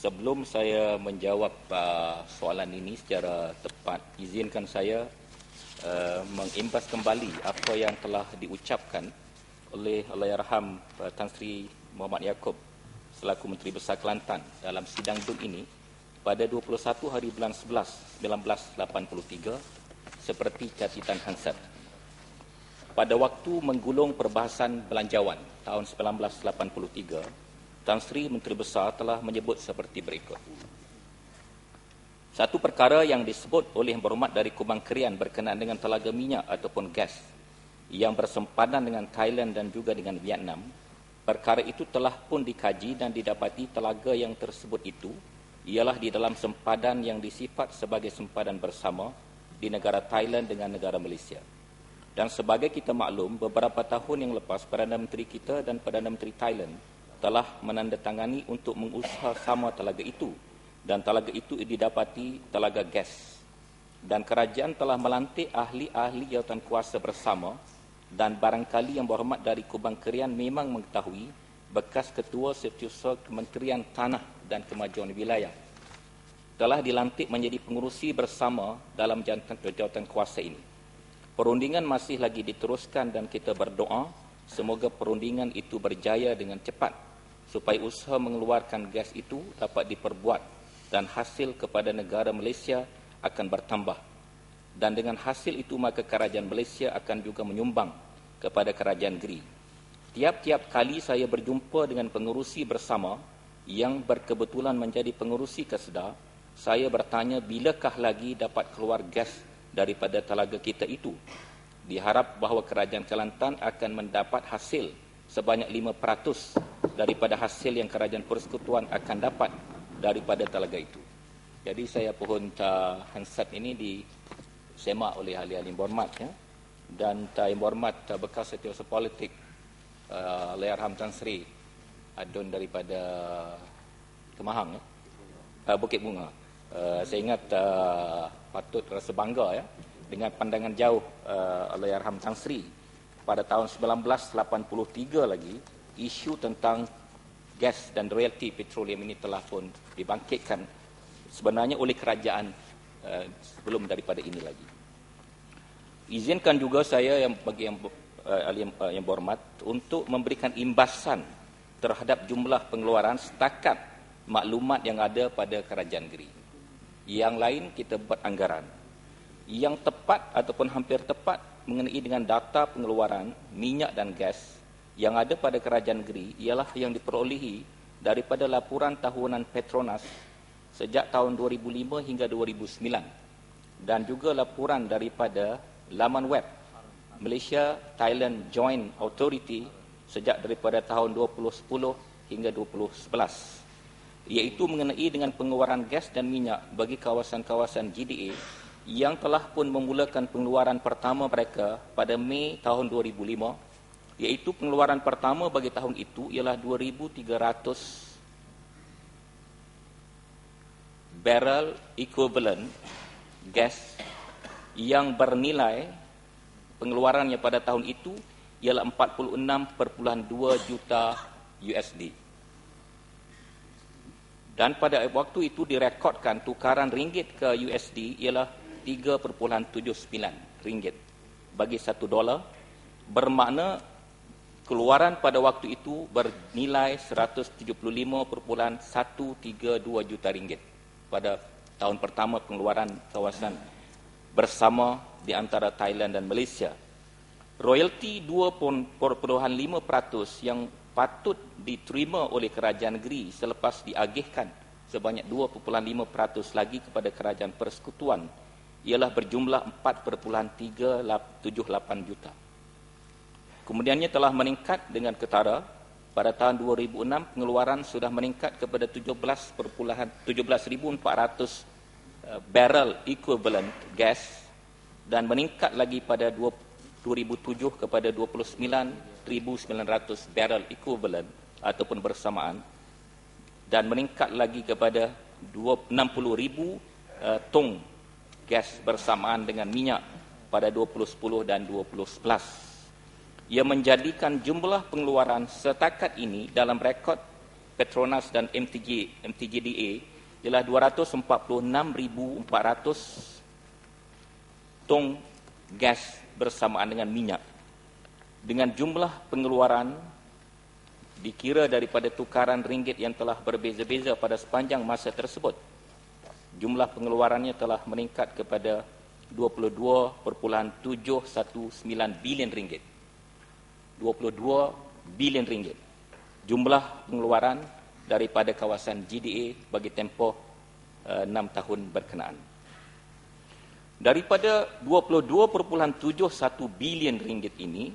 Sebelum saya menjawab soalan ini secara tepat, izinkan saya mengimbas kembali apa yang telah diucapkan oleh Allahyarham Tan Sri Muhammad Yaakob selaku Menteri Besar Kelantan dalam sidang DUN ini pada 21 hari bulan 11 1983 seperti catatan Hansard. Pada waktu menggulung perbahasan belanjawan tahun 1983, Tan Sri Menteri Besar telah menyebut seperti berikut. Satu perkara yang disebut oleh Yang Berhormat dari Kubang Krian berkenaan dengan telaga minyak ataupun gas yang bersempadan dengan Thailand dan juga dengan Vietnam, perkara itu telah pun dikaji dan didapati telaga yang tersebut itu ialah di dalam sempadan yang disifat sebagai sempadan bersama di negara Thailand dengan negara Malaysia. Dan sebagai kita maklum, beberapa tahun yang lepas Perdana Menteri kita dan Perdana Menteri Thailand telah menandatangani untuk mengusaha sama telaga itu, dan telaga itu didapati telaga gas. Dan kerajaan telah melantik ahli-ahli jawatan kuasa bersama, dan barangkali Yang Berhormat dari Kubang Krian memang mengetahui bekas Ketua Setiausaha Kementerian Tanah dan Kemajuan Wilayah telah dilantik menjadi pengurusi bersama dalam jawatan kuasa ini. Perundingan masih lagi diteruskan dan kita berdoa semoga perundingan itu berjaya dengan cepat supaya usaha mengeluarkan gas itu dapat diperbuat dan hasil kepada negara Malaysia akan bertambah. Dan dengan hasil itu maka kerajaan Malaysia akan juga menyumbang kepada kerajaan negeri. Tiap-tiap kali saya berjumpa dengan pengurusi bersama yang berkebetulan menjadi pengurusi Kesedah, saya bertanya bilakah lagi dapat keluar gas daripada telaga kita itu. Diharap bahawa kerajaan Kelantan akan mendapat hasil sebanyak 5% daripada hasil yang kerajaan persekutuan akan dapat daripada telaga itu. Jadi saya pohon Hansard ini disemak oleh ahli-ahli Yang Berhormat, ya. Dan Yang Berhormat bekas Setiausaha Politik Allahyarham Tan Sri Adun daripada Kemahang, ya. Bukit Bunga. Saya ingat patut rasa bangga, ya, dengan pandangan jauh Allahyarham Tan Sri. Pada tahun 1983 lagi, isu tentang gas dan royalti petroleum ini telah pun dibangkitkan sebenarnya oleh kerajaan sebelum daripada ini lagi. Izinkan juga saya yang bagi yang berhormat untuk memberikan imbasan terhadap jumlah pengeluaran setakat maklumat yang ada pada kerajaan negeri. Yang lain kita buat anggaran. Yang tepat ataupun hampir tepat mengenai dengan data pengeluaran minyak dan gas yang ada pada kerajaan negeri ialah yang diperolehi daripada laporan tahunan Petronas sejak tahun 2005 hingga 2009 dan juga laporan daripada laman web Malaysia Thailand Joint Authority sejak daripada tahun 2010 hingga 2011, iaitu mengenai dengan pengeluaran gas dan minyak bagi kawasan-kawasan GDA yang telah pun memulakan pengeluaran pertama mereka pada Mei tahun 2005, iaitu pengeluaran pertama bagi tahun itu ialah 2,300 barrel equivalent gas yang bernilai pengeluarannya pada tahun itu ialah 46.2 juta USD. Dan pada waktu itu direkodkan tukaran ringgit ke USD ialah 3.79 ringgit bagi $1, bermakna keluaran pada waktu itu bernilai 175.132 juta ringgit pada tahun pertama pengeluaran kawasan bersama di antara Thailand dan Malaysia. Royalti 2.5% yang patut diterima oleh kerajaan negeri selepas diagihkan sebanyak 2.5% lagi kepada kerajaan persekutuan ialah berjumlah 4.378 juta. Kemudiannya telah meningkat dengan ketara. Pada tahun 2006 pengeluaran sudah meningkat kepada 17.400 barrel equivalent gas dan meningkat lagi pada 2007 kepada 29.900 barrel equivalent ataupun bersamaan, dan meningkat lagi kepada 60,000 tong gas bersamaan dengan minyak pada 2010 dan 2011. Ia menjadikan jumlah pengeluaran setakat ini dalam rekod Petronas dan MTGDA ialah 246,400 tong gas bersamaan dengan minyak. Dengan jumlah pengeluaran dikira daripada tukaran ringgit yang telah berbeza-beza pada sepanjang masa tersebut, jumlah pengeluarannya telah meningkat kepada 22.719 bilion ringgit. 22 bilion ringgit. Jumlah pengeluaran daripada kawasan GDA bagi tempoh 6 tahun berkenaan. Daripada 22.71 bilion ringgit ini,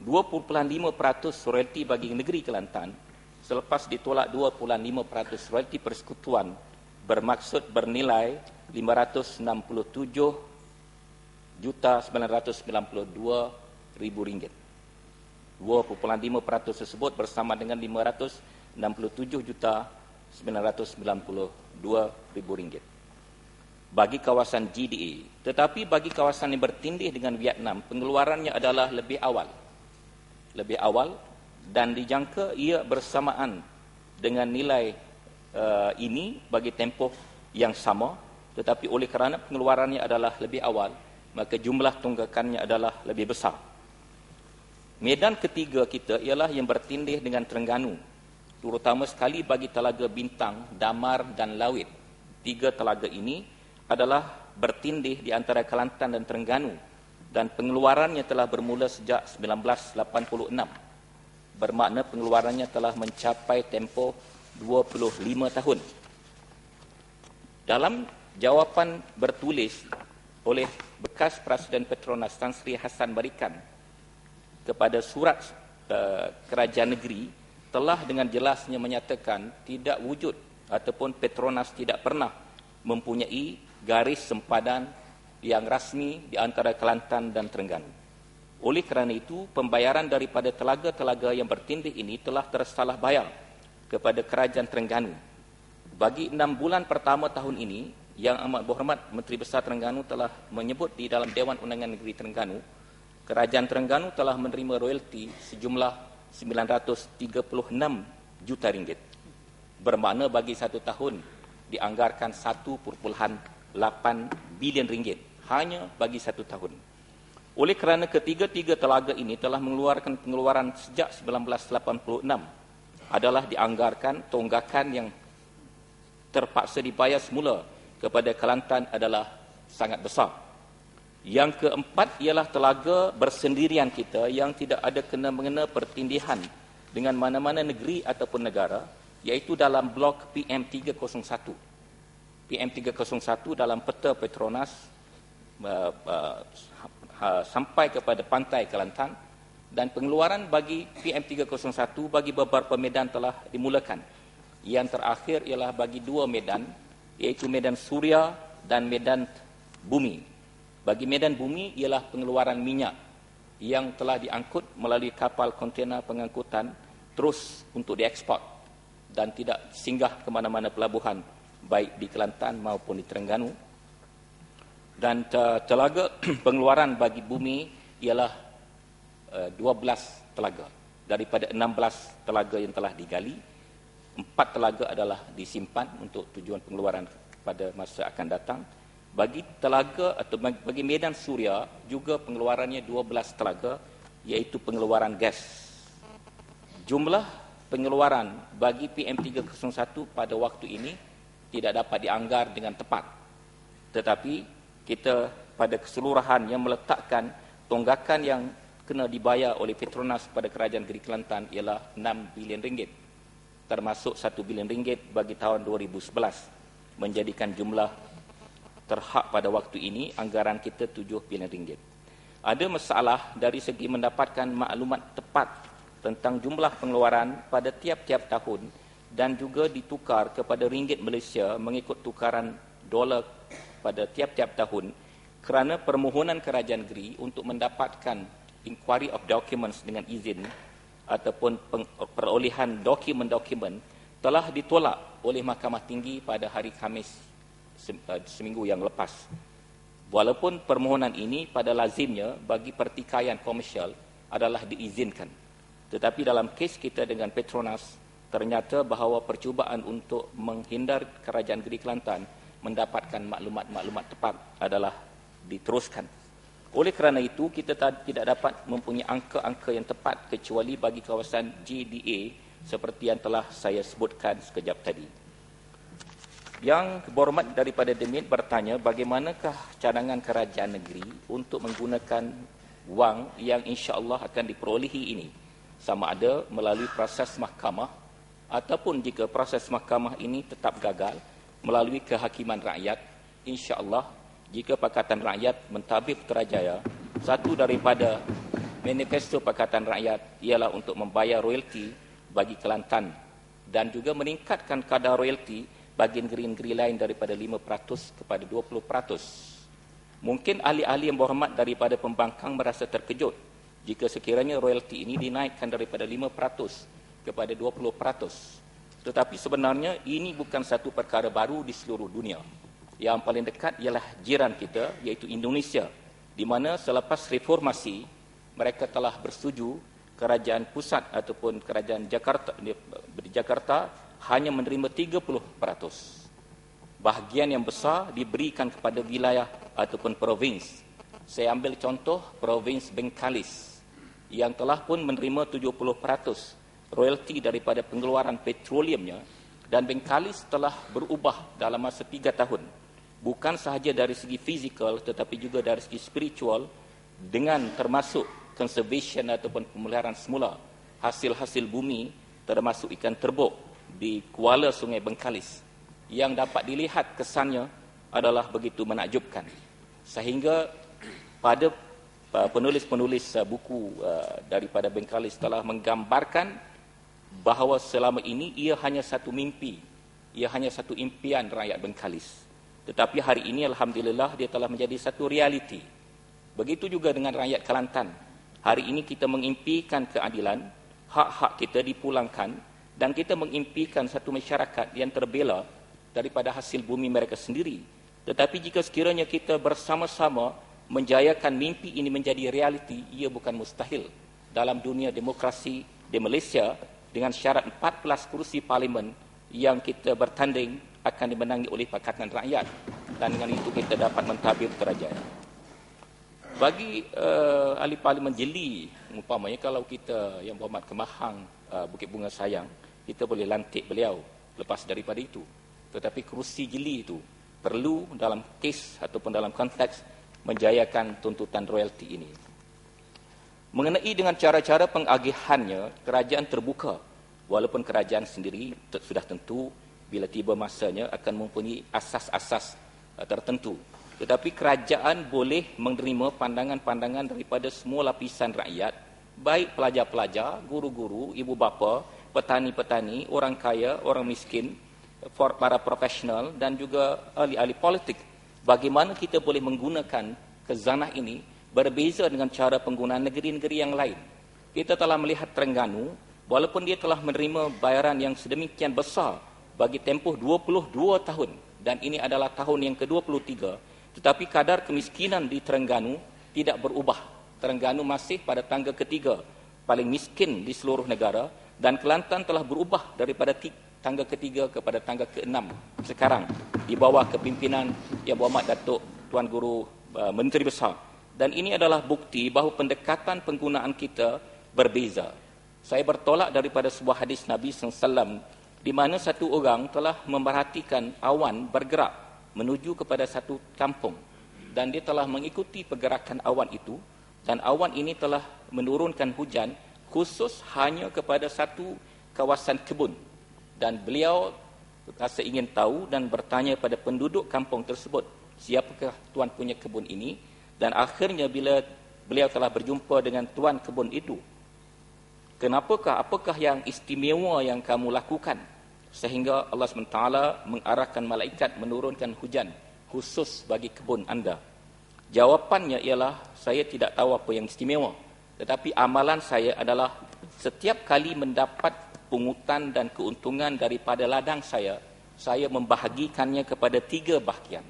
2.5% royalti bagi negeri Kelantan selepas ditolak 2.5% royalti persekutuan bermaksud bernilai RM567,992,000. 2.5% tersebut bersama dengan RM567,992,000 bagi kawasan GDA. Tetapi bagi kawasan yang bertindih dengan Vietnam, pengeluarannya adalah lebih awal dan dijangka ia bersamaan dengan nilai ini bagi tempoh yang sama, tetapi oleh kerana pengeluarannya adalah lebih awal, maka jumlah tunggakannya adalah lebih besar. Medan ketiga kita ialah yang bertindih dengan Terengganu, terutama sekali bagi Telaga Bintang, Damar dan Lawit. 3 telaga ini adalah bertindih di antara Kelantan dan Terengganu, dan pengeluarannya telah bermula sejak 1986. Bermakna pengeluarannya telah mencapai tempoh 25 tahun. Dalam jawapan bertulis oleh bekas Presiden Petronas Tan Sri Hassan Barikan kepada surat kerajaan negeri, telah dengan jelasnya menyatakan tidak wujud ataupun Petronas tidak pernah mempunyai garis sempadan yang rasmi di antara Kelantan dan Terengganu. Oleh kerana itu, pembayaran daripada telaga-telaga yang bertindih ini telah tersalah bayar kepada kerajaan Terengganu. Bagi 6 bulan pertama tahun ini, Yang Amat Berhormat Menteri Besar Terengganu telah menyebut di dalam Dewan Undangan Negeri Terengganu, kerajaan Terengganu telah menerima royalti sejumlah 936 juta ringgit. Bermakna bagi 1 tahun dianggarkan 1.8 bilion ringgit hanya bagi 1 tahun. Oleh kerana ketiga-tiga telaga ini telah mengeluarkan pengeluaran sejak 1986, adalah dianggarkan tunggakan yang terpaksa dibayar semula kepada Kelantan adalah sangat besar. Yang keempat ialah telaga bersendirian kita yang tidak ada kena-mengena pertindihan dengan mana-mana negeri ataupun negara, iaitu dalam blok PM301. PM301 dalam peta Petronas sampai kepada pantai Kelantan, dan pengeluaran bagi PM301 bagi beberapa medan telah dimulakan. Yang terakhir ialah bagi 2 medan, iaitu Medan Suria dan Medan Bumi. Bagi Medan Bumi ialah pengeluaran minyak yang telah diangkut melalui kapal kontena pengangkutan terus untuk dieksport dan tidak singgah ke mana-mana pelabuhan baik di Kelantan maupun di Terengganu. Dan telaga pengeluaran bagi Bumi ialah 12 telaga. Daripada 16 telaga yang telah digali, 4 telaga adalah disimpan untuk tujuan pengeluaran pada masa akan datang. Bagi telaga atau bagi Medan Suria juga pengeluarannya 12 telaga, iaitu pengeluaran gas. Jumlah pengeluaran bagi PM301 pada waktu ini tidak dapat dianggar dengan tepat. Tetapi kita pada keseluruhan yang meletakkan tunggakan yang kena dibayar oleh Petronas pada Kerajaan Negeri Kelantan ialah 6 bilion ringgit, termasuk 1 bilion ringgit bagi tahun 2011, menjadikan jumlah terhak pada waktu ini anggaran kita 7 bilion ringgit. Ada masalah dari segi mendapatkan maklumat tepat tentang jumlah pengeluaran pada tiap-tiap tahun dan juga ditukar kepada ringgit Malaysia mengikut tukaran dolar pada tiap-tiap tahun, kerana permohonan kerajaan negeri untuk mendapatkan inquiry of documents dengan izin ataupun perolehan dokumen-dokumen telah ditolak oleh Mahkamah Tinggi pada hari Khamis seminggu yang lepas. Walaupun permohonan ini pada lazimnya bagi pertikaian komersial adalah diizinkan, tetapi dalam kes kita dengan Petronas ternyata bahawa percubaan untuk menghindar kerajaan negeri Kelantan mendapatkan maklumat-maklumat tepat adalah diteruskan. Oleh kerana itu, kita tidak dapat mempunyai angka-angka yang tepat kecuali bagi kawasan JDA seperti yang telah saya sebutkan sekejap tadi. Yang berhormat daripada DMIT bertanya bagaimanakah cadangan kerajaan negeri untuk menggunakan wang yang insya-Allah akan diperolehi ini, sama ada melalui proses mahkamah ataupun jika proses mahkamah ini tetap gagal melalui kehakiman rakyat. Insya-Allah jika Pakatan Rakyat mentadbir Putrajaya, satu daripada manifesto Pakatan Rakyat ialah untuk membayar royalti bagi Kelantan dan juga meningkatkan kadar royalti bagi negeri-negeri lain daripada 5% kepada 20%. Mungkin ahli-ahli yang berhormat daripada pembangkang merasa terkejut jika sekiranya royalti ini dinaikkan daripada 5% kepada 20%. Tetapi sebenarnya ini bukan satu perkara baru di seluruh dunia. Yang paling dekat ialah jiran kita, iaitu Indonesia, di mana selepas reformasi mereka telah bersetuju kerajaan pusat ataupun kerajaan Jakarta di Jakarta hanya menerima 30%. Bahagian yang besar diberikan kepada wilayah ataupun provins. Saya ambil contoh provins Bengkalis yang telah pun menerima 70% royalti daripada pengeluaran petroleumnya, dan Bengkalis telah berubah dalam masa 3 tahun. Bukan sahaja dari segi fizikal tetapi juga dari segi spiritual, dengan termasuk conservation ataupun pemeliharaan semula hasil-hasil bumi termasuk ikan terbuk di kuala Sungai Bengkalis yang dapat dilihat kesannya adalah begitu menakjubkan. Sehingga pada penulis-penulis buku daripada Bengkalis telah menggambarkan bahawa selama ini ia hanya satu mimpi, ia hanya satu impian rakyat Bengkalis. Tetapi hari ini alhamdulillah dia telah menjadi satu realiti. Begitu juga dengan rakyat Kelantan. Hari ini kita mengimpikan keadilan, hak-hak kita dipulangkan, dan kita mengimpikan satu masyarakat yang terbela daripada hasil bumi mereka sendiri. Tetapi jika sekiranya kita bersama-sama menjayakan mimpi ini menjadi realiti, ia bukan mustahil. Dalam dunia demokrasi di Malaysia, dengan syarat 14 kursi parlimen yang kita bertanding akan dimenangi oleh Pakatan Rakyat, dan dengan itu kita dapat mentadbir Putrajaya. Bagi ahli parlimen jeli, umpamanya kalau kita yang berhormat Kemahang Bukit Bunga Sayang, kita boleh lantik beliau lepas daripada itu. Tetapi kerusi jeli itu perlu dalam kes ataupun dalam konteks menjayakan tuntutan royalti ini. Mengenai dengan cara-cara pengagihannya, kerajaan terbuka, walaupun kerajaan sendiri sudah tentu bila tiba masanya akan mempunyai asas-asas tertentu. Tetapi kerajaan boleh menerima pandangan-pandangan daripada semua lapisan rakyat, baik pelajar-pelajar, guru-guru, ibu bapa, petani-petani, orang kaya, orang miskin, para profesional dan juga ahli-ahli politik. Bagaimana kita boleh menggunakan khazanah ini berbeza dengan cara penggunaan negeri-negeri yang lain. Kita telah melihat Terengganu, walaupun dia telah menerima bayaran yang sedemikian besar bagi tempoh 22 tahun, dan ini adalah tahun yang ke-23, tetapi kadar kemiskinan di Terengganu tidak berubah. Terengganu masih pada tangga ketiga paling miskin di seluruh negara, dan Kelantan telah berubah daripada tangga ketiga kepada tangga ke-6 sekarang di bawah kepimpinan Yang Berhormat Datuk Tuan Guru Menteri Besar. Dan ini adalah bukti bahawa pendekatan penggunaan kita berbeza. Saya bertolak daripada sebuah hadis Nabi SAW di mana satu orang telah memerhatikan awan bergerak menuju kepada satu kampung, dan dia telah mengikuti pergerakan awan itu, dan awan ini telah menurunkan hujan khusus hanya kepada satu kawasan kebun, dan beliau rasa ingin tahu dan bertanya pada penduduk kampung tersebut, siapakah tuan punya kebun ini, dan akhirnya bila beliau telah berjumpa dengan tuan kebun itu, apakah yang istimewa yang kamu lakukan sehingga Allah SWT mengarahkan malaikat menurunkan hujan khusus bagi kebun anda? Jawapannya ialah, saya tidak tahu apa yang istimewa, tetapi amalan saya adalah setiap kali mendapat pungutan dan keuntungan daripada ladang saya membahagikannya kepada 3 bahagian.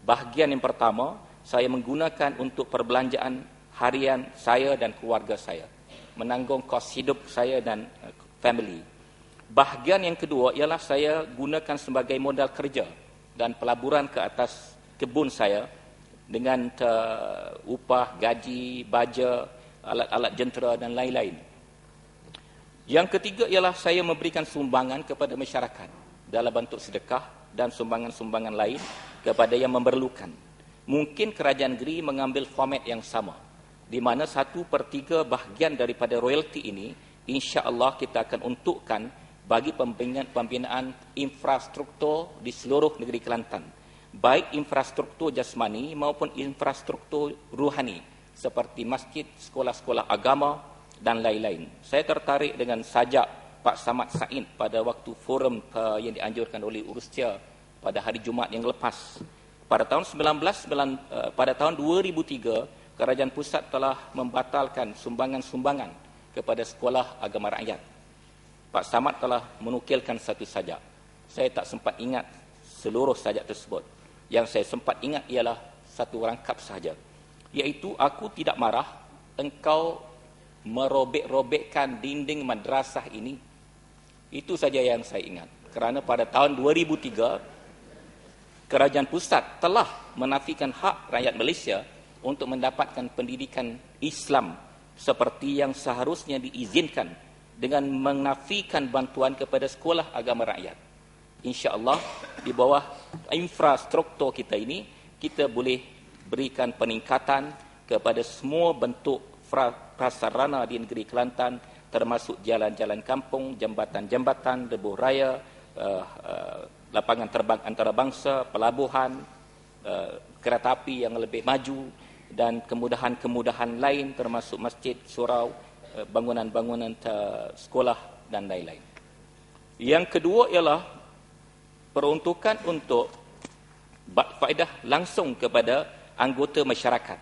Bahagian yang pertama, saya menggunakan untuk perbelanjaan harian saya dan keluarga saya, menanggung kos hidup saya dan family. Bahagian yang kedua ialah saya gunakan sebagai modal kerja dan pelaburan ke atas kebun saya dengan upah, gaji, baja, alat-alat jentera dan lain-lain. Yang ketiga ialah saya memberikan sumbangan kepada masyarakat dalam bentuk sedekah dan sumbangan-sumbangan lain kepada yang memerlukan. Mungkin kerajaan negeri mengambil format yang sama, di mana 1/3 bahagian daripada royalti ini insya-Allah kita akan untukkan bagi pembinaan infrastruktur di seluruh negeri Kelantan, baik infrastruktur jasmani maupun infrastruktur ruhani seperti masjid, sekolah-sekolah agama dan lain-lain. Saya tertarik dengan sajak Pak Samad Said pada waktu forum yang dianjurkan oleh Urustia pada hari Jumaat yang lepas. Pada tahun 2003, kerajaan pusat telah membatalkan sumbangan-sumbangan kepada sekolah agama rakyat. Pak Samad telah menukilkan satu sajak. Saya tak sempat ingat seluruh sajak tersebut. Yang saya sempat ingat ialah satu rangkap sahaja, iaitu aku tidak marah engkau merobek-robekkan dinding madrasah ini. Itu saja yang saya ingat. Kerana pada tahun 2003, kerajaan pusat telah menafikan hak rakyat Malaysia untuk mendapatkan pendidikan Islam seperti yang seharusnya diizinkan dengan menafikan bantuan kepada sekolah agama rakyat. InsyaAllah di bawah infrastruktur kita ini, kita boleh berikan peningkatan kepada semua bentuk prasarana di negeri Kelantan, termasuk jalan-jalan kampung, jambatan-jambatan, lebuh raya, lapangan terbang antarabangsa, pelabuhan, kereta api yang lebih maju dan kemudahan-kemudahan lain termasuk masjid, surau, bangunan-bangunan sekolah dan lain-lain. Yang kedua ialah peruntukan untuk faedah langsung kepada anggota masyarakat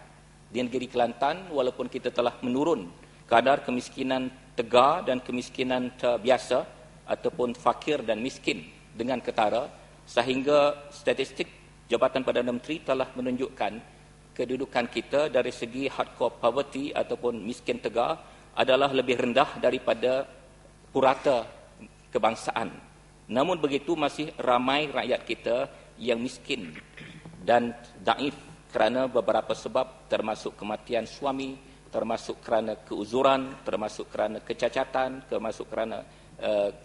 di negeri Kelantan. Walaupun kita telah menurun kadar kemiskinan tegar dan kemiskinan biasa ataupun fakir dan miskin dengan ketara, sehingga statistik Jabatan Perdana Menteri telah menunjukkan kedudukan kita dari segi hardcore poverty ataupun miskin tegar adalah lebih rendah daripada purata kebangsaan. Namun begitu masih ramai rakyat kita yang miskin dan daif kerana beberapa sebab, termasuk kematian suami, termasuk kerana keuzuran, termasuk kerana kecacatan, termasuk kerana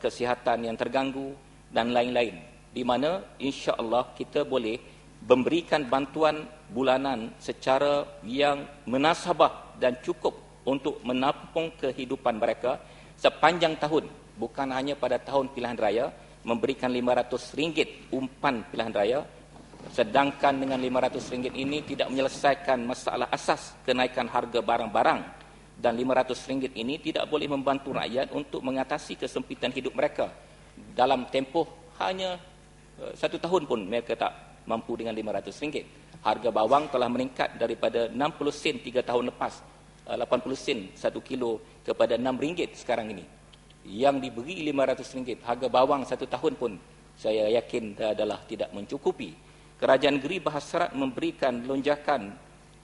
kesihatan yang terganggu dan lain-lain. Di mana insya-Allah kita boleh memberikan bantuan bulanan secara yang munasabah dan cukup untuk menampung kehidupan mereka sepanjang tahun, bukan hanya pada tahun pilihan raya, memberikan RM500 umpan pilihan raya, sedangkan dengan RM500 ini tidak menyelesaikan masalah asas kenaikan harga barang-barang, dan RM500 ini tidak boleh membantu rakyat untuk mengatasi kesempitan hidup mereka. Dalam tempoh hanya 1 tahun pun mereka tak mampu dengan RM500. Harga bawang telah meningkat daripada 60 sen 3 tahun lepas, 80 sen 1 kilo kepada RM6 sekarang ini. Yang diberi RM500, harga bawang 1 tahun pun saya yakin adalah tidak mencukupi. Kerajaan negeri berhasrat memberikan lonjakan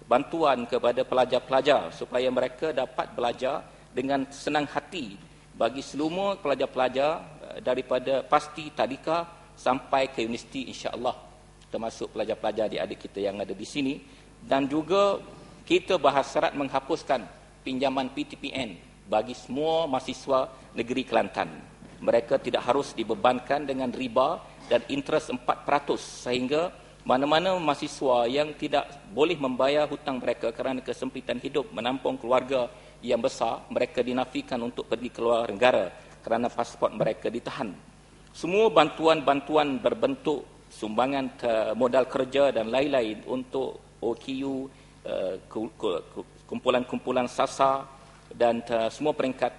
bantuan kepada pelajar-pelajar supaya mereka dapat belajar dengan senang hati, bagi semua pelajar-pelajar daripada pasti tadika sampai ke universiti insya-Allah, termasuk pelajar-pelajar adik kita yang ada di sini. Dan juga kita berhasrat menghapuskan pinjaman PTPN bagi semua mahasiswa negeri Kelantan. Mereka tidak harus dibebankan dengan riba dan interest 4%, sehingga mana-mana mahasiswa yang tidak boleh membayar hutang mereka kerana kesempitan hidup menampung keluarga yang besar, mereka dinafikan untuk pergi keluar negara kerana pasport mereka ditahan. Semua bantuan-bantuan berbentuk sumbangan modal kerja dan lain-lain untuk OKU, kumpulan-kumpulan SASA dan semua peringkat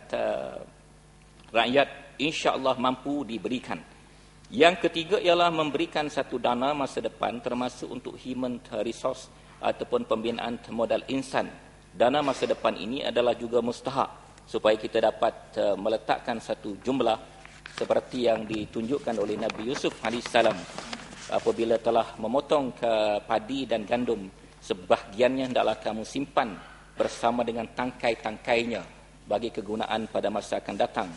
rakyat insya-Allah mampu diberikan. Yang ketiga ialah memberikan satu dana masa depan, termasuk untuk human resource ataupun pembinaan modal insan. Dana masa depan ini adalah juga mustahak supaya kita dapat meletakkan satu jumlah seperti yang ditunjukkan oleh Nabi Yusuf AS apabila telah memotong ke padi dan gandum, sebahagiannya hendaklah kamu simpan bersama dengan tangkai-tangkainya bagi kegunaan pada masa akan datang.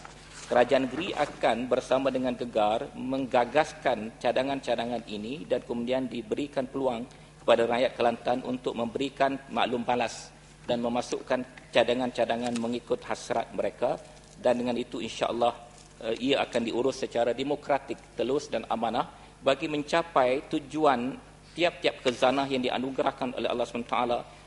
kerajaan negeri akan bersama dengan Gegar menggagaskan cadangan-cadangan ini dan kemudian diberikan peluang kepada rakyat Kelantan untuk memberikan maklum balas dan memasukkan cadangan-cadangan mengikut hasrat mereka, dan dengan itu insya-Allah ia akan diurus secara demokratik, telus dan amanah bagi mencapai tujuan tiap-tiap khazanah yang dianugerahkan oleh Allah SWT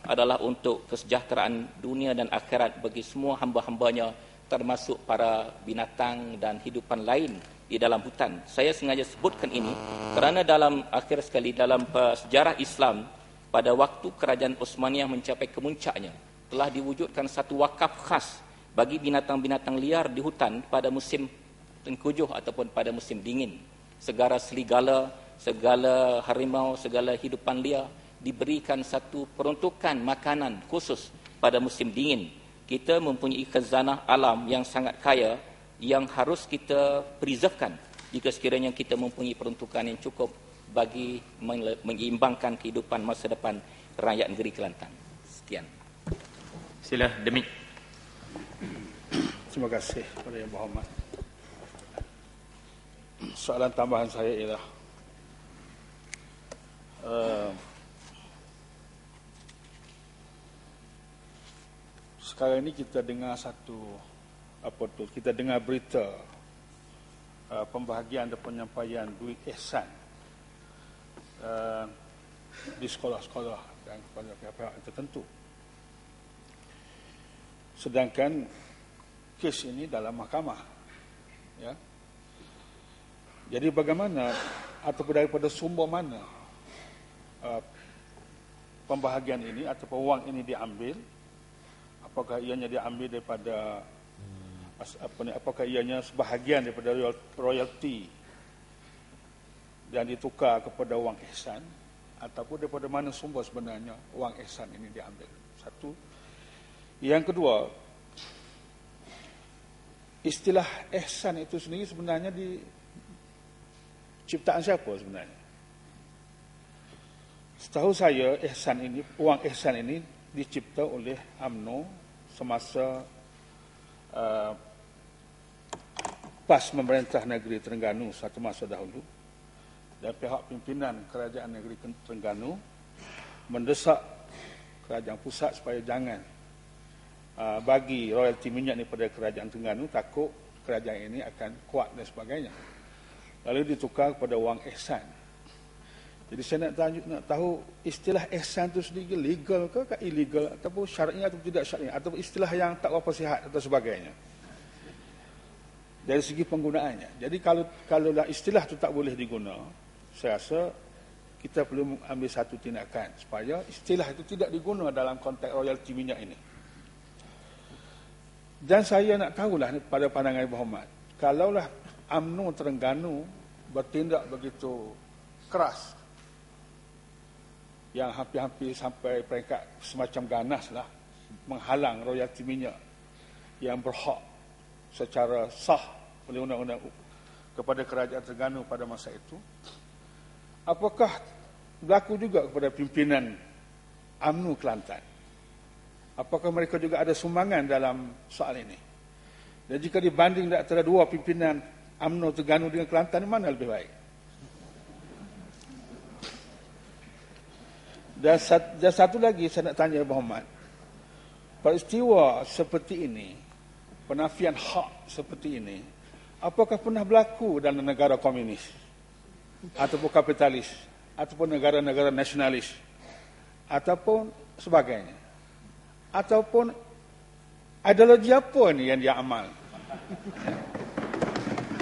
adalah untuk kesejahteraan dunia dan akhirat bagi semua hamba-hambanya, termasuk para binatang dan hidupan lain di dalam hutan. Saya sengaja sebutkan ini kerana dalam akhir sekali dalam sejarah Islam pada waktu kerajaan Osmaniyah mencapai kemuncaknya telah diwujudkan satu wakaf khas bagi binatang-binatang liar di hutan pada musim tengkujuh ataupun pada musim dingin. Segala serigala, segala harimau, segala hidupan liar diberikan satu peruntukan makanan khusus pada musim dingin. Kita mempunyai khazanah alam yang sangat kaya yang harus kita preservekan jika sekiranya kita mempunyai peruntukan yang cukup bagi menyeimbangkan kehidupan masa depan rakyat negeri Kelantan. Sekian. Sila Demik. Terima kasih kepada Yang Berhormat. Soalan tambahan saya ialah sekarang ini kita dengar kita dengar berita pembahagian dan penyampaian duit ihsan di sekolah-sekolah dan kepada pihak-pihak tertentu. Sedangkan kes ini dalam mahkamah, ya. Jadi bagaimana ataupun daripada sumber mana pembahagian ini ataupun wang ini diambil? Apakah ianya diambil daripada apakah ianya sebahagian daripada royalty dan ditukar kepada wang ihsan, ataupun daripada mana sumber sebenarnya wang ihsan ini diambil? Satu. Yang kedua, istilah ihsan itu sendiri sebenarnya ciptaan siapa sebenarnya? Setahu saya wang ihsan ini dicipta oleh UMNO semasa PAS memerintah negeri Terengganu satu masa dahulu, dan pihak pimpinan kerajaan negeri Terengganu mendesak kerajaan pusat supaya jangan bagi royalti minyak ni pada kerajaan Terengganu, takut kerajaan ini akan kuat dan sebagainya. Lalu ditukar kepada wang ihsan. Jadi saya nak tahu istilah ihsan itu sendiri legal ke illegal, ataupun syar'i atau tidak syar'i, atau istilah yang tak berapa sihat atau sebagainya dari segi penggunaannya. Jadi kalau istilah itu tak boleh diguna, saya rasa kita perlu ambil satu tindakan supaya istilah itu tidak diguna dalam konteks royalti minyak ini. Dan saya nak tahulah pada pandangan Yang Berhormat, kalaulah UMNO Terengganu bertindak begitu keras yang hampir-hampir sampai peringkat semacam ganas lah, menghalang royalti minyak yang berhak secara sah oleh undang-undang kepada kerajaan Terengganu pada masa itu, apakah berlaku juga kepada pimpinan UMNO Kelantan? Apakah mereka juga ada sumbangan dalam soal ini? Dan jika dibanding antara dua pimpinan UMNO Terengganu dengan Kelantan, mana lebih baik? Dan satu lagi saya nak tanya Berhormat, peristiwa seperti ini, penafian hak seperti ini, apakah pernah berlaku dalam negara komunis ataupun kapitalis ataupun negara-negara nasionalis ataupun sebagainya, ataupun ideologi apa ni yang dia amal?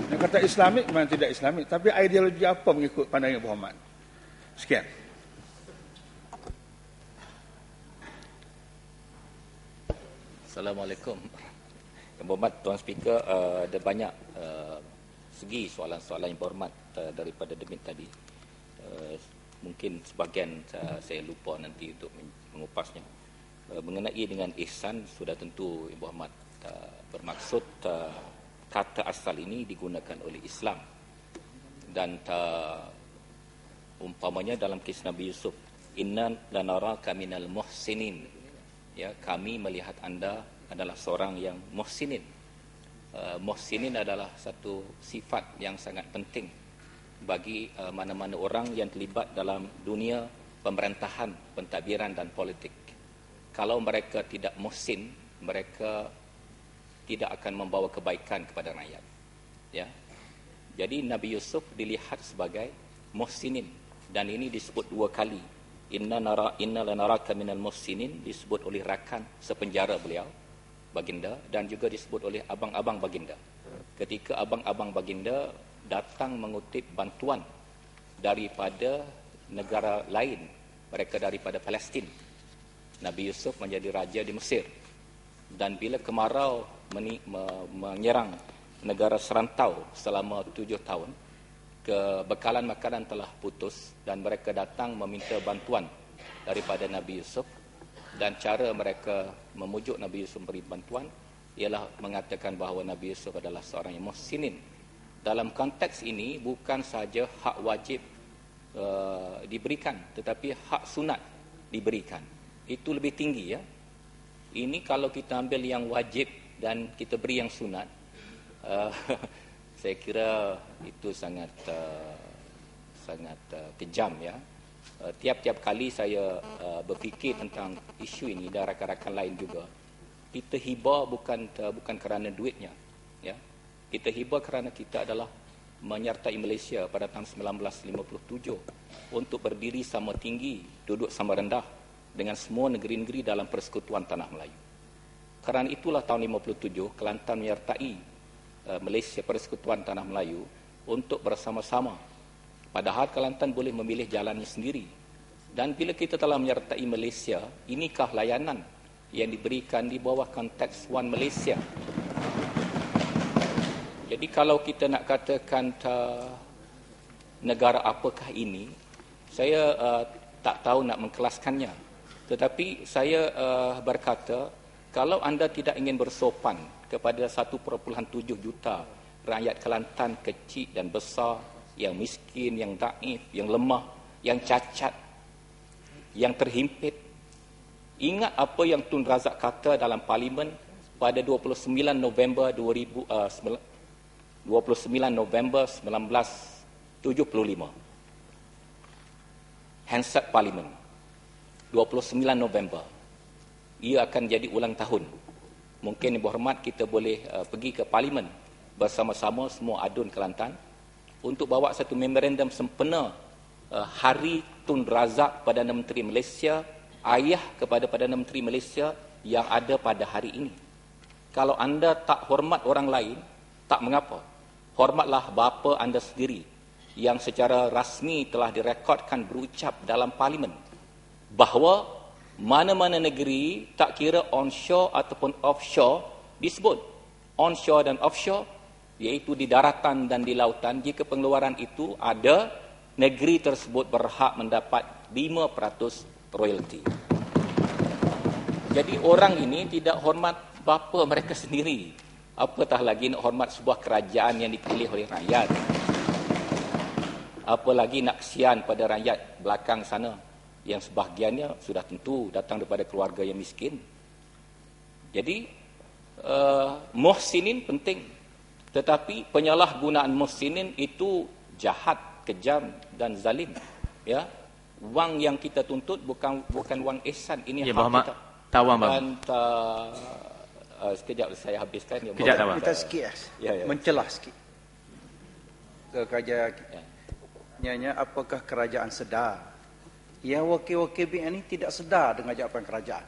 Yang kata Islamik memang tidak Islamik, tapi ideologi apa mengikut pandangan Berhormat? Sekian. Assalamualaikum. Yang Berhormat Tuan Speaker, ada banyak segi soalan-soalan Yang Berhormat daripada Demit tadi. Mungkin sebahagian saya lupa nanti untuk mengupasnya. Mengenai dengan ihsan, sudah tentu Yang Berhormat bermaksud kata asal ini digunakan oleh Islam. Dan umpamanya dalam kisah Nabi Yusuf, inna lanaraka minal muhsinin, ya, kami melihat anda adalah seorang yang muhsinin. muhsinin adalah satu sifat yang sangat penting bagi mana-mana orang yang terlibat dalam dunia pemerintahan, pentadbiran dan politik. Kalau mereka tidak muhsin, mereka tidak akan membawa kebaikan kepada rakyat. Ya. Jadi Nabi Yusuf dilihat sebagai muhsinin, dan ini disebut 2 kali. Inna lanaraka minal muhsinin, disebut oleh rakan sepenjara beliau, baginda, dan juga disebut oleh abang-abang baginda. Ketika abang-abang baginda datang mengutip bantuan daripada negara lain, mereka daripada Palestin, Nabi Yusuf menjadi raja di Mesir. Dan bila kemarau menyerang negara serantau selama 7 tahun, kebekalan makanan telah putus, dan mereka datang meminta bantuan daripada Nabi Yusuf. Dan cara mereka memujuk Nabi Yusuf beri bantuan ialah mengatakan bahawa Nabi Yusuf adalah seorang yang muhsinin. Dalam konteks ini bukan saja hak wajib diberikan, tetapi hak sunat diberikan. Itu lebih tinggi, ya. Ini kalau kita ambil yang wajib dan kita beri yang sunat, saya kira itu sangat kejam, ya. Tiap-tiap kali saya berfikir tentang isu ini, dan rakan-rakan lain juga, kita hibah bukan kerana duitnya, ya. Kita hibah kerana kita adalah menyertai Malaysia pada tahun 1957 untuk berdiri sama tinggi, duduk sama rendah dengan semua negeri-negeri dalam Persekutuan Tanah Melayu. Kerana itulah tahun 57 Kelantan menyertai Malaysia, Persekutuan Tanah Melayu, untuk bersama-sama. Padahal Kelantan boleh memilih jalannya sendiri. Dan bila kita telah menyertai Malaysia, inikah layanan yang diberikan di bawah konteks One Malaysia. Jadi kalau kita nak katakan negara apakah ini, saya tak tahu nak mengkelaskannya. Tetapi saya berkata, kalau anda tidak ingin bersopan kepada 1.7 juta rakyat Kelantan kecil dan besar, yang miskin, yang daif, yang lemah, yang cacat, yang terhimpit, ingat apa yang Tun Razak kata dalam Parlimen pada 29 November 1975. Hansard Parlimen 29 November. Ia akan jadi ulang tahun. Mungkin Ibu Hormat kita boleh pergi ke Parlimen bersama-sama semua adun Kelantan untuk bawa satu memorandum sempena Hari Tun Razak Perdana Menteri Malaysia, ayah kepada Perdana Menteri Malaysia yang ada pada hari ini. Kalau anda tak hormat orang lain, tak mengapa. Hormatlah bapa anda sendiri yang secara rasmi telah direkodkan berucap dalam Parlimen bahawa mana-mana negeri, tak kira onshore ataupun offshore, disebut onshore dan offshore, iaitu di daratan dan di lautan, jika pengeluaran itu ada, negeri tersebut berhak mendapat 5% royalty. Jadi orang ini tidak hormat bapa mereka sendiri, apatah lagi nak hormat sebuah kerajaan yang dipilih oleh rakyat. Apalagi nak kesian pada rakyat belakang sana, yang sebahagiannya sudah tentu datang daripada keluarga yang miskin. Jadi muhsinin penting, tetapi penyalahgunaan muhsinin itu jahat, kejam dan zalim, ya. Wang yang kita tuntut bukan wang ihsan, ini ya, hak kita. Tawang, Bang. Dan sekejap saya habiskan. Sekejap, Bang. Kita sikit mencelah sikit ke kerajaan. Nyanya, apakah kerajaan sedar? Yang wakil-wakil BN ini tidak sedar dengan jawapan kerajaan.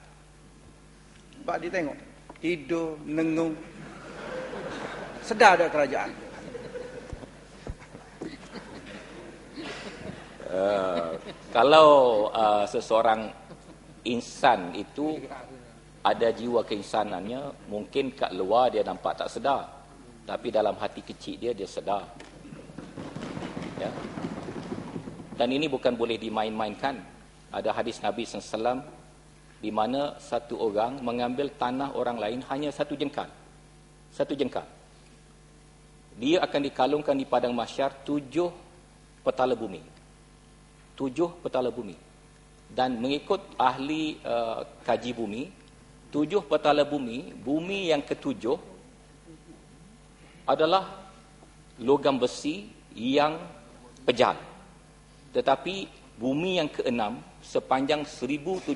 Sebab dia tengok tidur, nengung. Sedar tak kerajaan? Kalau seseorang insan itu ada jiwa keinsanannya, mungkin kat luar dia nampak tak sedar, tapi dalam hati kecil dia sedar, ya. Dan ini bukan boleh dimain-mainkan. Ada hadis Nabi SAW di mana satu orang mengambil tanah orang lain hanya satu jengkal. Dia akan dikalungkan di padang mahsyar 7 petala bumi. 7 petala bumi. Dan mengikut ahli kaji bumi, 7 petala bumi, bumi yang ke-7 adalah logam besi yang pejal. Tetapi bumi yang keenam sepanjang 1,700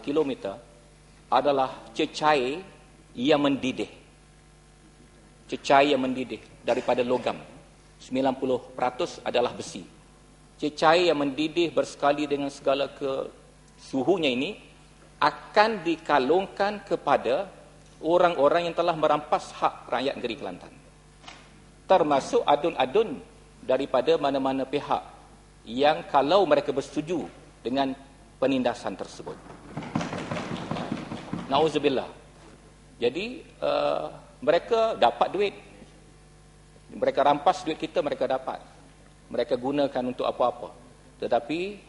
km adalah cecair yang mendidih. Cecair yang mendidih daripada logam. 90% adalah besi. Cecair yang mendidih bersekali dengan segala suhunya ini akan dikalungkan kepada orang-orang yang telah merampas hak rakyat negeri Kelantan. Termasuk adun-adun daripada mana-mana pihak yang kalau mereka bersetuju dengan penindasan tersebut. Nauzubillah. Jadi mereka dapat duit. Mereka rampas duit kita, mereka dapat. Mereka gunakan untuk apa-apa. Tetapi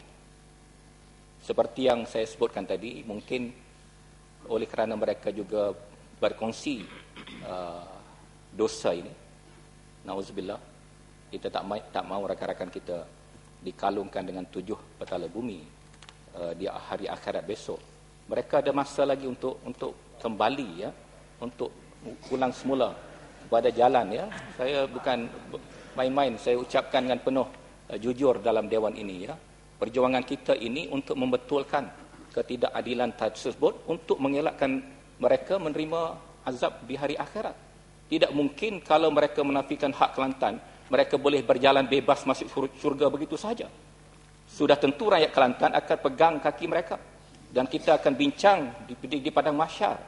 seperti yang saya sebutkan tadi, mungkin oleh kerana mereka juga berkongsi dosa ini, nauzubillah, kita tak mahu rakan-rakan kita dikalungkan dengan 7 petala bumi di hari akhirat besok. Mereka ada masa lagi untuk kembali, ya, untuk pulang semula pada jalan, ya. Saya bukan main-main, saya ucapkan dengan penuh jujur dalam dewan ini, ya. Perjuangan kita ini untuk membetulkan ketidakadilan tersebut, untuk mengelakkan mereka menerima azab di hari akhirat. Tidak mungkin kalau mereka menafikan hak Kelantan, mereka boleh berjalan bebas masuk syurga begitu saja. Sudah tentu rakyat Kelantan akan pegang kaki mereka. Dan kita akan bincang di padang mahsyar.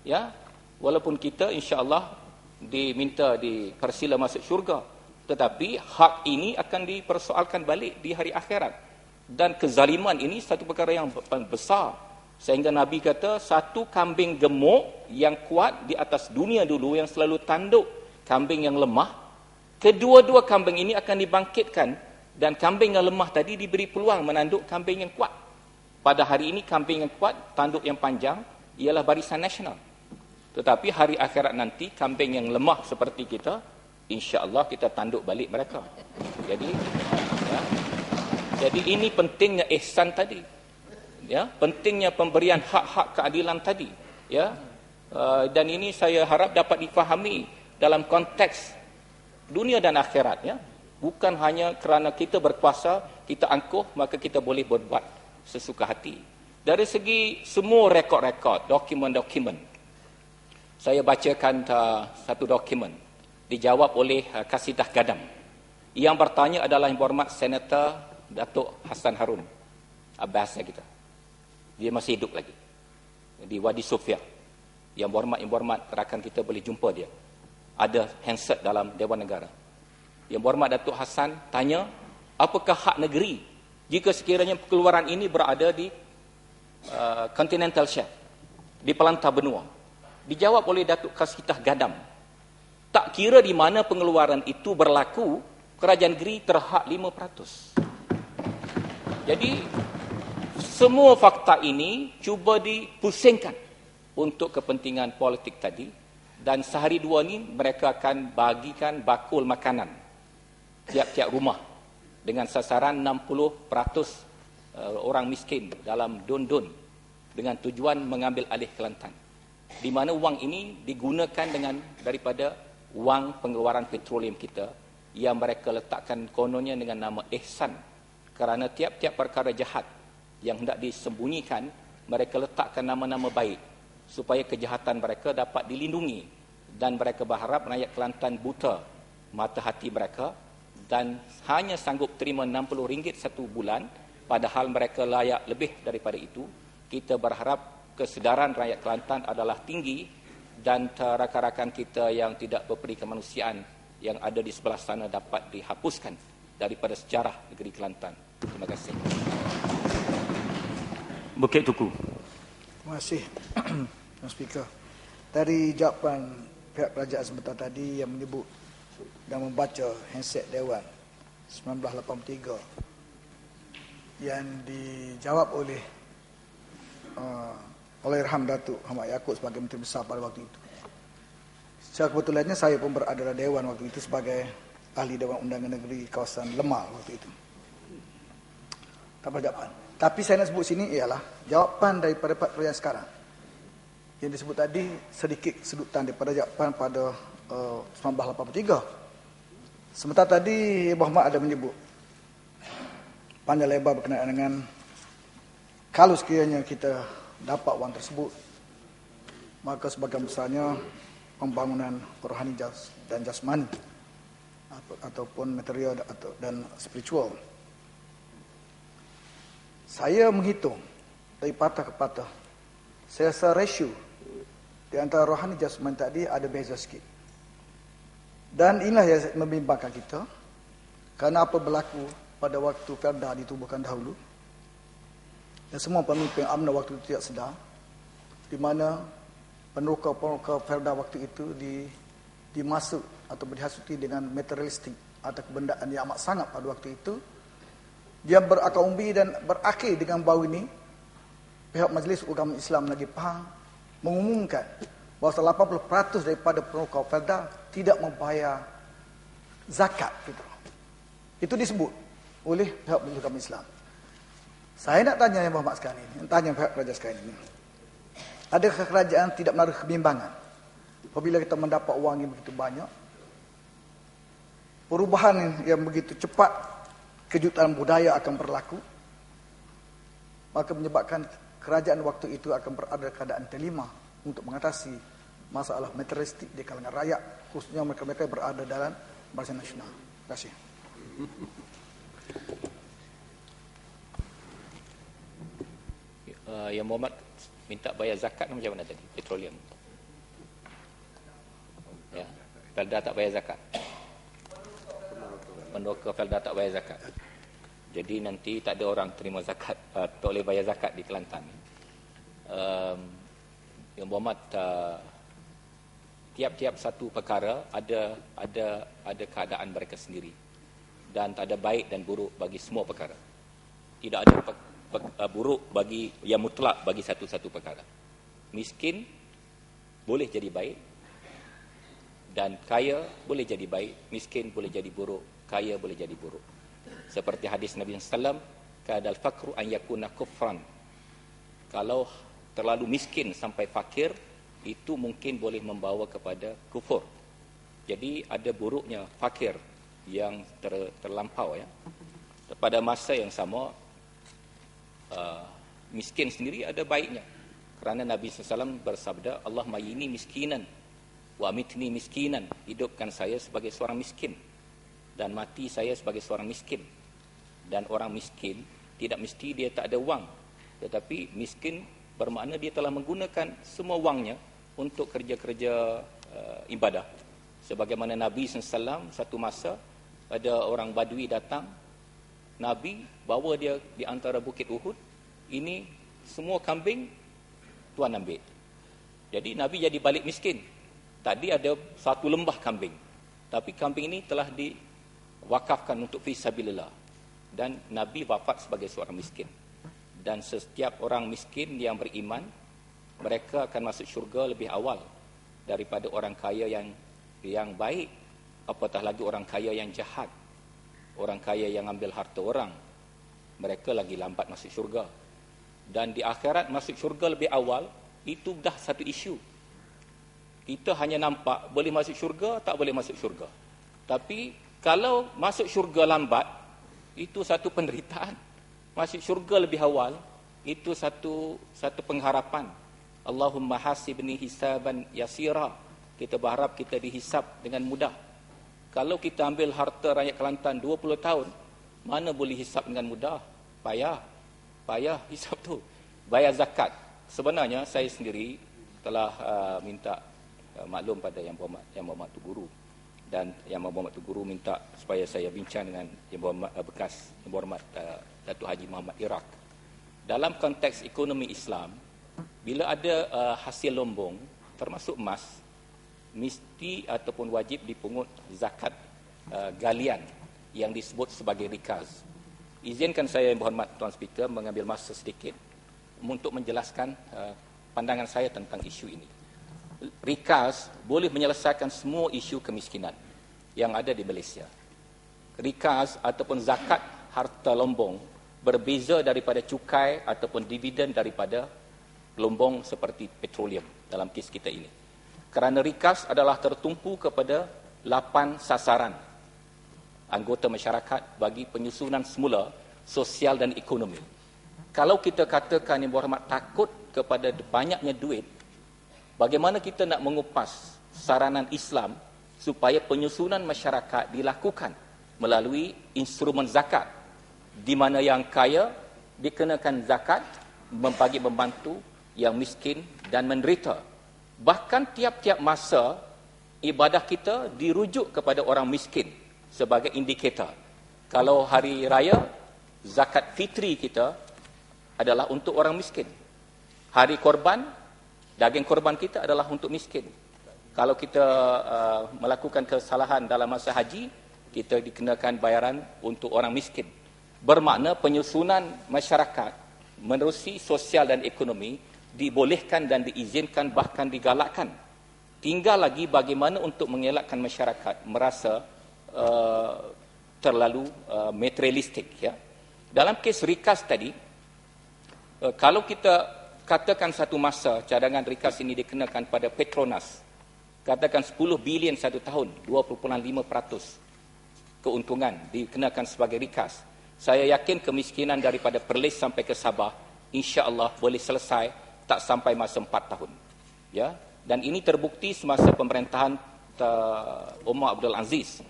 Ya, walaupun kita insya-Allah diminta dipersila masuk syurga, tetapi hak ini akan dipersoalkan balik di hari akhirat. Dan kezaliman ini satu perkara yang besar, sehingga Nabi kata satu kambing gemuk yang kuat di atas dunia dulu yang selalu tanduk kambing yang lemah, kedua-dua kambing ini akan dibangkitkan dan kambing yang lemah tadi diberi peluang menanduk kambing yang kuat. Pada hari ini kambing yang kuat, tanduk yang panjang ialah Barisan Nasional. Tetapi hari akhirat nanti kambing yang lemah seperti kita, insya-Allah kita tanduk balik mereka. Jadi ini pentingnya ihsan tadi. Ya, pentingnya pemberian hak-hak keadilan tadi, ya. Dan ini saya harap dapat difahami dalam konteks dunia dan akhirat, ya. Bukan hanya kerana kita berkuasa, kita angkuh, maka kita boleh berbuat sesuka hati. Dari segi semua rekod-rekod, dokumen-dokumen, saya bacakan satu dokumen dijawab oleh Kasidah Gadam. Yang bertanya adalah Yang Berhormat Senator Datuk Hassan Harun Abbasnya kita. Dia masih hidup lagi di Wadi Sofia. Yang berhormat rakan kita boleh jumpa dia. Ada handset dalam Dewan Negara. Yang berhormat Datuk Hassan tanya, apakah hak negeri jika sekiranya pengeluaran ini berada di Continental Shelf, di Pelantar Benua? Dijawab oleh Datuk Kasidah Gadam, tak kira di mana pengeluaran itu berlaku, kerajaan negeri terhak 5%. Jadi semua fakta ini cuba dipusingkan untuk kepentingan politik tadi, dan sehari dua ni mereka akan bagikan bakul makanan tiap-tiap rumah dengan sasaran 60% orang miskin dalam dun-dun dengan tujuan mengambil alih Kelantan, di mana wang ini digunakan daripada wang pengeluaran petroleum kita yang mereka letakkan kononnya dengan nama ihsan. Kerana tiap-tiap perkara jahat yang hendak disembunyikan, mereka letakkan nama-nama baik supaya kejahatan mereka dapat dilindungi, dan mereka berharap rakyat Kelantan buta mata hati mereka dan hanya sanggup terima RM60 satu bulan, padahal mereka layak lebih daripada itu. Kita berharap kesedaran rakyat Kelantan adalah tinggi, dan rakan-rakan kita yang tidak berperi kemanusiaan yang ada di sebelah sana dapat dihapuskan daripada sejarah negeri Kelantan. Terima kasih. Bukit Tuku. Terima kasih, Mas Speaker. Dari jawapan pihak kerajaan sebentar tadi yang menyebut dan membaca handset Dewan 1983 yang dijawab oleh Allahyarham Datuk Ahmad Yaakob sebagai Menteri Besar pada waktu itu. Secara kebetulannya saya pun berada dalam Dewan waktu itu sebagai ahli Dewan Undangan Negeri kawasan Lemah waktu itu. Tak ada jawapan. Tapi saya nak sebut sini ialah jawapan daripada Pak Kerajaan sekarang. yang disebut tadi sedikit sedutan daripada jawapan pada 1983. Sementara tadi Muhammad ada menyebut panjang lebar berkenaan dengan kalau sekiranya kita dapat wang tersebut, maka sebagian besarnya pembangunan rohani dan jasmani ataupun material dan spiritual. Saya menghitung dari patah ke patah, saya rasa ratio di antara rohani jasmani tadi ada beza sikit. Dan inilah yang membimbangkan kita, kerana apa berlaku pada waktu Perda ditubuhkan dahulu, dan semua pemimpin UMNO waktu itu tidak sedar, di mana peneroka Perda waktu itu dimasuk atau dihasuti dengan materialistik atau kebendaan yang amat sangat pada waktu itu. Dia berakar umbi dan berakhir dengan baru ini pihak Majlis Ulama Islam Negeri Pahang mengumumkan bahawa 80% daripada peneroka Perda tidak membayar zakat. Itu disebut oleh pihak Majlis Ulama Islam. Saya nak tanya yang Muhammad sekarang ini, tanya pihak kerajaan sekarang ini. Adakah kerajaan tidak menaruh kebimbangan apabila kita mendapat wang yang begitu banyak? Perubahan yang begitu cepat, kejutan budaya akan berlaku, maka menyebabkan kerajaan waktu itu akan berada dalam keadaan dilema untuk mengatasi masalah materialistik di kalangan rakyat, khususnya mereka-mereka yang berada dalam barisan nasional. Terima kasih. Yang Muhammad minta bayar zakat macam mana tadi? Petroleum. Ya, Felda tak bayar zakat. Peneroka Felda tak bayar zakat. Jadi nanti tak ada orang terima zakat, tak boleh bayar zakat di Kelantan. Yang Muhammad tiap-tiap satu perkara ada keadaan mereka sendiri, dan tak ada baik dan buruk bagi semua perkara. Tidak ada buruk bagi yang mutlak bagi satu-satu perkara. Miskin boleh jadi baik, dan kaya boleh jadi baik. Miskin boleh jadi buruk, kaya boleh jadi buruk. Seperti hadis Nabi SAW, kadal fakru an yakuna kufran. Kalau terlalu miskin sampai fakir, itu mungkin boleh membawa kepada kufur. Jadi ada buruknya fakir yang terlampau, ya. Pada masa yang sama, miskin sendiri ada baiknya, kerana Nabi SAW bersabda, Allah mayini miskinan wa amitni miskinan, hidupkan saya sebagai seorang miskin dan mati saya sebagai seorang miskin. Dan orang miskin tidak mesti dia tak ada wang, tetapi miskin bermakna dia telah menggunakan semua wangnya untuk kerja-kerja ibadah. Sebagaimana Nabi SAW satu masa ada orang Badui datang, Nabi bawa dia di antara bukit Uhud. Ini semua kambing tuan ambil. Jadi Nabi jadi balik miskin. Tadi ada satu lembah kambing, tapi kambing ini telah diwakafkan untuk fisabilillah, dan Nabi wafat sebagai seorang miskin. Dan setiap orang miskin yang beriman, mereka akan masuk syurga lebih awal daripada orang kaya yang baik, apatah lagi orang kaya yang jahat, orang kaya yang ambil harta orang. Mereka lagi lambat masuk syurga. Dan di akhirat masuk syurga lebih awal, itu dah satu isu. Kita hanya nampak boleh masuk syurga, tak boleh masuk syurga. Tapi kalau masuk syurga lambat, itu satu penderitaan. Masuk syurga lebih awal, itu satu pengharapan. Allahumma hasibni hisaban yasira. Kita berharap kita dihisab dengan mudah. Kalau kita ambil harta rakyat Kelantan 20 tahun, mana boleh hisab dengan mudah? Payah hisab tu. Bayar zakat. Sebenarnya saya sendiri telah minta maklum pada Yang Berhormat Tu Guru, dan Yang Berhormat Tu Guru minta supaya saya bincang dengan Yang Berhormat Yang Berhormat Datuk Haji Muhammad Iraq. Dalam konteks ekonomi Islam, bila ada hasil lombong termasuk emas, mesti ataupun wajib dipungut zakat galian yang disebut sebagai rikaz. Izinkan saya Yang Berhormat Tuan Speaker mengambil masa sedikit untuk menjelaskan pandangan saya tentang isu ini. Rikaz boleh menyelesaikan semua isu kemiskinan yang ada di Malaysia. Rikaz ataupun zakat harta lombong berbeza daripada cukai ataupun dividen daripada gelombang seperti petroleum dalam kes kita ini. Kerana rikas adalah tertumpu kepada 8 sasaran anggota masyarakat bagi penyusunan semula sosial dan ekonomi. Kalau kita katakan Yang Berhormat takut kepada banyaknya duit, bagaimana kita nak mengupas saranan Islam supaya penyusunan masyarakat dilakukan melalui instrumen zakat, di mana yang kaya dikenakan zakat bagi membantu yang miskin dan menderita. Bahkan tiap-tiap masa ibadah kita dirujuk kepada orang miskin sebagai indikator. Kalau hari raya, zakat fitri kita adalah untuk orang miskin. Hari korban, daging korban kita adalah untuk miskin. Kalau kita melakukan kesalahan dalam masa haji, kita dikenakan bayaran untuk orang miskin. Bermakna penyusunan masyarakat menerusi sosial dan ekonomi dibolehkan dan diizinkan, bahkan digalakkan. Tinggal lagi bagaimana untuk mengelakkan masyarakat merasa terlalu materialistik. Ya. Dalam kes rikas tadi, kalau kita katakan satu masa cadangan rikas ini dikenakan pada Petronas, katakan 10 bilion satu tahun, 2.5% keuntungan dikenakan sebagai rikas, saya yakin kemiskinan daripada Perlis sampai ke Sabah insya-Allah boleh selesai tak sampai masa 4 tahun. Ya, dan ini terbukti semasa pemerintahan Omar Abdul Aziz,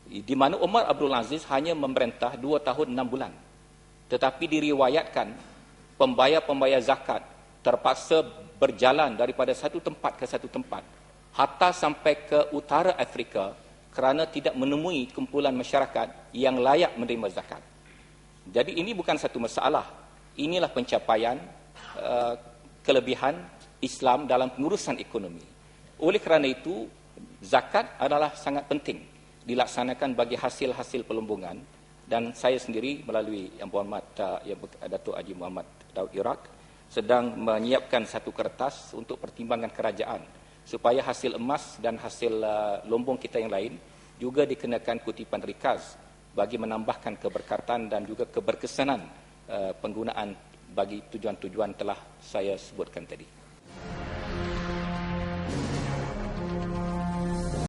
di mana Omar Abdul Aziz hanya memerintah 2 tahun 6 bulan. Tetapi diriwayatkan pembayar-pembayar zakat terpaksa berjalan daripada satu tempat ke satu tempat, hatta sampai ke utara Afrika kerana tidak menemui kumpulan masyarakat yang layak menerima zakat. Jadi ini bukan satu masalah. Inilah pencapaian kelebihan Islam dalam pengurusan ekonomi. Oleh kerana itu, zakat adalah sangat penting dilaksanakan bagi hasil-hasil pelumbungan, dan saya sendiri melalui Yang Berhormat Datuk Haji Muhammad Daud Iraq sedang menyiapkan satu kertas untuk pertimbangan kerajaan supaya hasil emas dan hasil lombong kita yang lain juga dikenakan kutipan rikas bagi menambahkan keberkatan dan juga keberkesanan penggunaan bagi tujuan-tujuan telah saya sebutkan tadi.